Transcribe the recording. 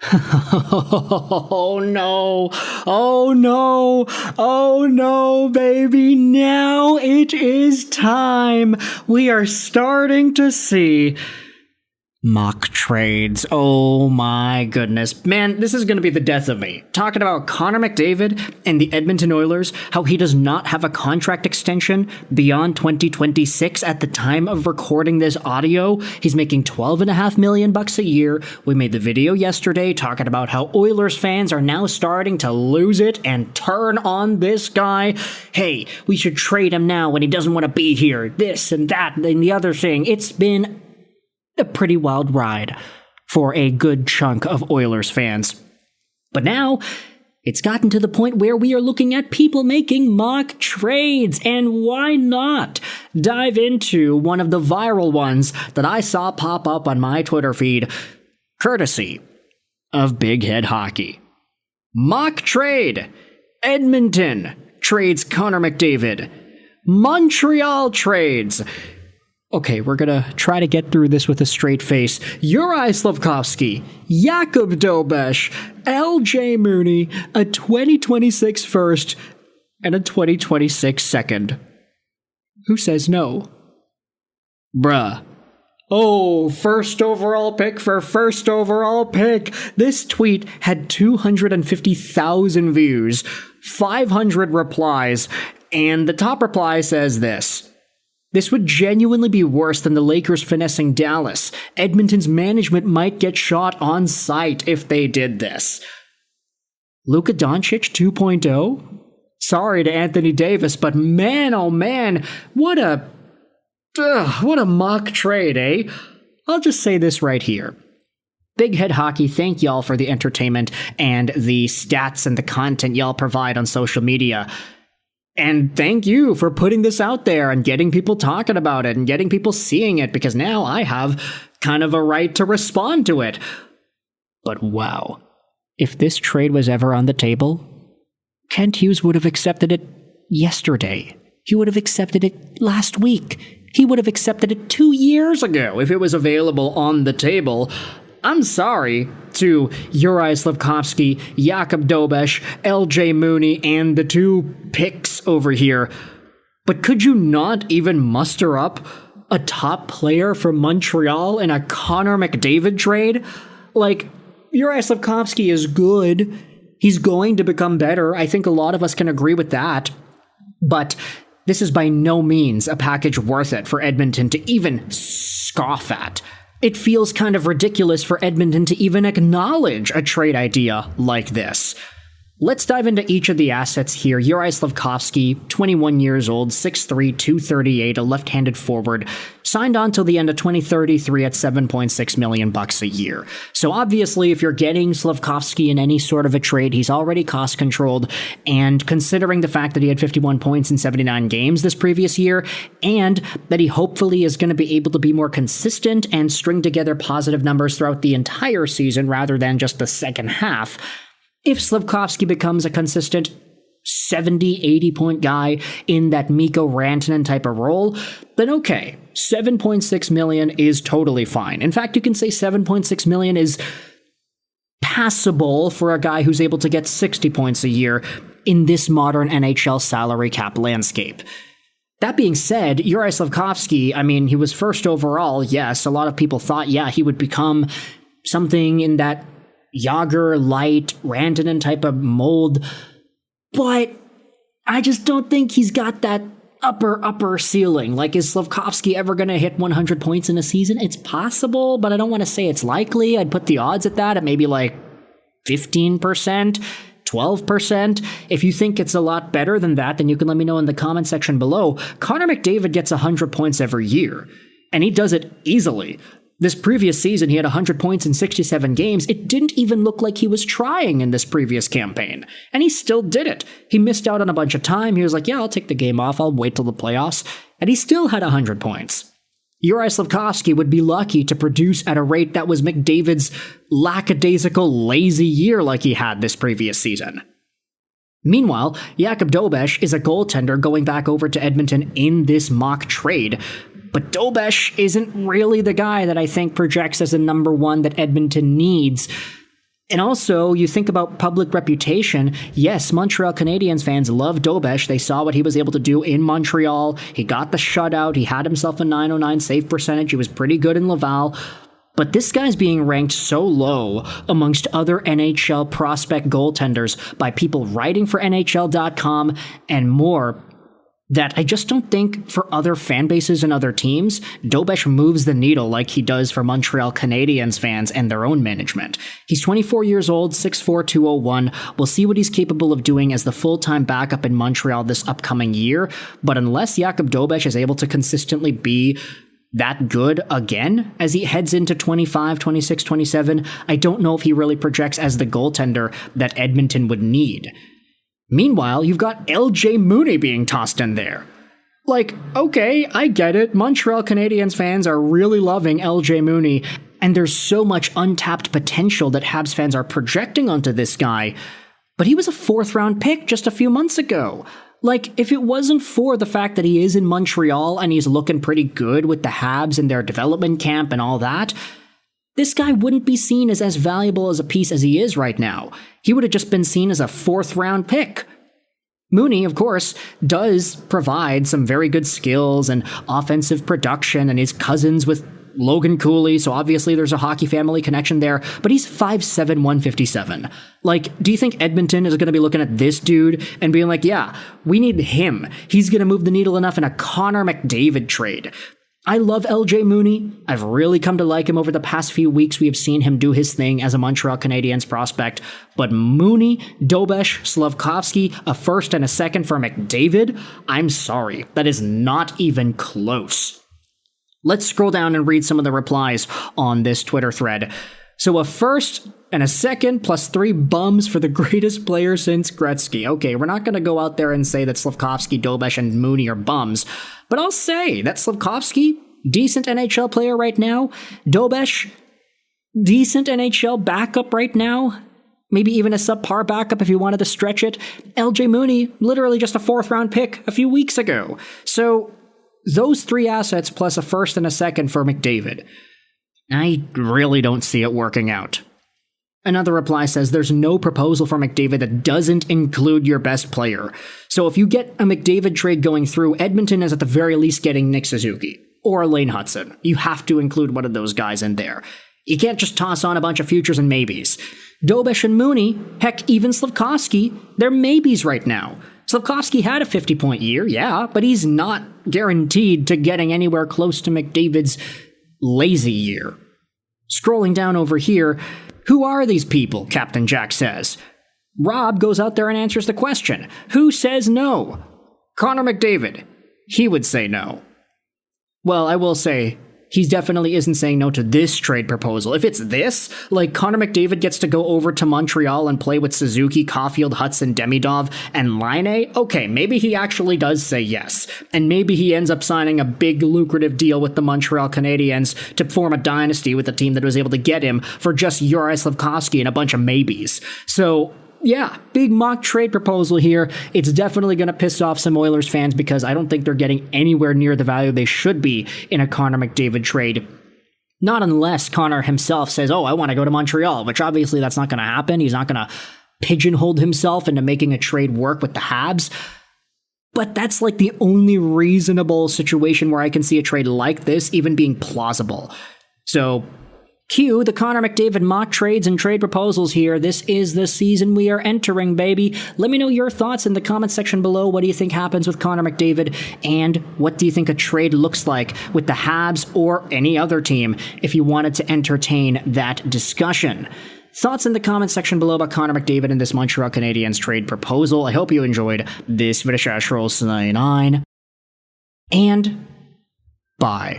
Oh no, oh no, oh no, baby, now it is time. We are starting to see mock trades. Oh my goodness. Man, this is going to be the death of me. Talking about Connor McDavid and the Edmonton Oilers, how he does not have a contract extension beyond 2026 at the time of recording this audio. He's making $12.5 million a year. We made the video yesterday talking about how Oilers fans are now starting to lose it and turn on this guy. Hey, we should trade him now when he doesn't want to be here. This and that and the other thing. It's been a pretty wild ride for a good chunk of Oilers fans. But now, it's gotten to the point where we are looking at people making mock trades, and why not dive into one of the viral ones that I saw pop up on my Twitter feed, courtesy of Big Head Hockey. Mock trade. Edmonton trades Connor McDavid. Montreal trades. Okay, we're gonna try to get through this with a straight face. Juraj Slafkovsky, Jakub Dobes, LJ Mooney, a 2026 first, and a 2026 second. Who says no? Bruh. Oh, first overall pick for first overall pick. This tweet had 250,000 views, 500 replies, and the top reply says this. This would genuinely be worse than the Lakers finessing Dallas. Edmonton's management might get shot on sight if they did this. Luka Doncic 2.0? Sorry to Anthony Davis, but man, oh man, what a mock trade, eh? I'll just say this right here. Big Head Hockey, thank y'all for the entertainment and the stats and the content y'all provide on social media. And thank you for putting this out there and getting people talking about it and getting people seeing it, because now I have kind of a right to respond to it. But wow, if this trade was ever on the table, Kent Hughes would have accepted it yesterday. He would have accepted it last week. He would have accepted it 2 years ago if it was available on the table. I'm sorry to Juraj Slafkovsky, Jakub Dobes, LJ Mooney, and the two picks over here, but could you not even muster up a top player for Montreal in a Connor McDavid trade? Like, Juraj Slafkovsky is good. He's going to become better. I think a lot of us can agree with that. But this is by no means a package worth it for Edmonton to even scoff at. It feels kind of ridiculous for Edmonton to even acknowledge a trade idea like this. Let's dive into each of the assets here. Juraj Slafkovsky, 21 years old, 6'3", 238, a left-handed forward, signed on till the end of 2033 at $7.6 million a year. So obviously, if you're getting Slafkovsky in any sort of a trade, he's already cost-controlled, and considering the fact that he had 51 points in 79 games this previous year, and that he hopefully is going to be able to be more consistent and string together positive numbers throughout the entire season rather than just the second half, if Slafkovsky becomes a consistent 70, 80-point guy in that Mikko Rantanen type of role, then okay, $7.6 million is totally fine. In fact, you can say $7.6 million is passable for a guy who's able to get 60 points a year in this modern NHL salary cap landscape. That being said, Juraj Slafkovsky, I mean, he was first overall, yes. A lot of people thought, yeah, he would become something in that Yager, Light, Rantanen type of mold, but I just don't think he's got that upper ceiling. Like, is Slafkovsky ever going to hit 100 points in a season? It's possible, but I don't want to say it's likely. I'd put the odds at that at maybe like 15%, 12%. If you think it's a lot better than that, then you can let me know in the comment section below. Connor McDavid gets 100 points every year, and he does it easily. This previous season, he had 100 points in 67 games. It didn't even look like he was trying in this previous campaign. And he still did it. He missed out on a bunch of time. He was like, yeah, I'll take the game off. I'll wait till the playoffs. And he still had 100 points. Juraj Slafkovsky would be lucky to produce at a rate that was McDavid's lackadaisical, lazy year like he had this previous season. Meanwhile, Jakub Dobes is a goaltender going back over to Edmonton in this mock trade. But Dobes isn't really the guy that I think projects as the number one that Edmonton needs. And also, you think about public reputation. Yes, Montreal Canadiens fans love Dobes. They saw what he was able to do in Montreal. He got the shutout. He had himself a .909 save percentage. He was pretty good in Laval. But this guy's being ranked so low amongst other NHL prospect goaltenders by people writing for NHL.com and more that I just don't think for other fan bases and other teams, Dobes moves the needle like he does for Montreal Canadiens fans and their own management. He's 24 years old, 6'4", 201. We'll see what he's capable of doing as the full-time backup in Montreal this upcoming year, but unless Jakub Dobes is able to consistently be that good again as he heads into 25, 26, 27, I don't know if he really projects as the goaltender that Edmonton would need. Meanwhile, you've got LJ Mooney being tossed in there. Like, okay, I get it. Montreal Canadiens fans are really loving LJ Mooney, and there's so much untapped potential that Habs fans are projecting onto this guy. But he was a 4th-round pick just a few months ago. Like, if it wasn't for the fact that he is in Montreal and he's looking pretty good with the Habs in their development camp and all that, this guy wouldn't be seen as valuable as a piece as he is right now. He would have just been seen as a 4th-round pick. Mooney, of course, does provide some very good skills and offensive production, and his cousins with Logan Cooley, so obviously there's a hockey family connection there, but he's 5'7", 157. Like, do you think Edmonton is going to be looking at this dude and being like, yeah, we need him. He's going to move the needle enough in a Connor McDavid trade. I love LJ Mooney. I've really come to like him over the past few weeks. We have seen him do his thing as a Montreal Canadiens prospect. But Mooney, Dobes, Slafkovsky, a 1st and a 2nd for McDavid? I'm sorry, that is not even close. Let's scroll down and read some of the replies on this Twitter thread. So a 1st and a 2nd plus 3 bums for the greatest player since Gretzky. Okay, we're not going to go out there and say that Slafkovsky, Dobes, and Mooney are bums, but I'll say that Slafkovsky, decent NHL player right now. Dobes, decent NHL backup right now. Maybe even a subpar backup if you wanted to stretch it. LJ Mooney, literally just a 4th-round pick a few weeks ago. So those 3 assets plus a 1st and a 2nd for McDavid. I really don't see it working out. Another reply says there's no proposal for McDavid that doesn't include your best player. So if you get a McDavid trade going through, Edmonton is at the very least getting Nick Suzuki or Lane Hudson. You have to include one of those guys in there. You can't just toss on a bunch of futures and maybes. Dobes and Mooney, heck, even Slafkovsky, they're maybes right now. Slafkovsky had a 50-point year, yeah, but he's not guaranteed to getting anywhere close to McDavid's lazy year. Scrolling down over here, who are these people, Captain Jack says. Rob goes out there and answers the question. Who says no? Connor McDavid. He would say no. Well, I will say, he definitely isn't saying no to this trade proposal. If it's this, like Connor McDavid gets to go over to Montreal and play with Suzuki, Caulfield, Hudson, Demidov, and Laine, okay, maybe he actually does say yes. And maybe he ends up signing a big lucrative deal with the Montreal Canadiens to form a dynasty with a team that was able to get him for just Juraj Slafkovsky and a bunch of maybes. So yeah, big mock trade proposal here. It's definitely going to piss off some Oilers fans because I don't think they're getting anywhere near the value they should be in a Connor McDavid trade. Not unless Connor himself says, oh, I want to go to Montreal, which obviously that's not going to happen. He's not going to pigeonhole himself into making a trade work with the Habs. But that's like the only reasonable situation where I can see a trade like this even being plausible. So cue the Connor McDavid mock trades and trade proposals here. This is the season we are entering, baby. Let me know your thoughts in the comment section below. What do you think happens with Connor McDavid? And what do you think a trade looks like with the Habs or any other team if you wanted to entertain that discussion? Thoughts in the comment section below about Connor McDavid and this Montreal Canadiens trade proposal. I hope you enjoyed this video. And bye.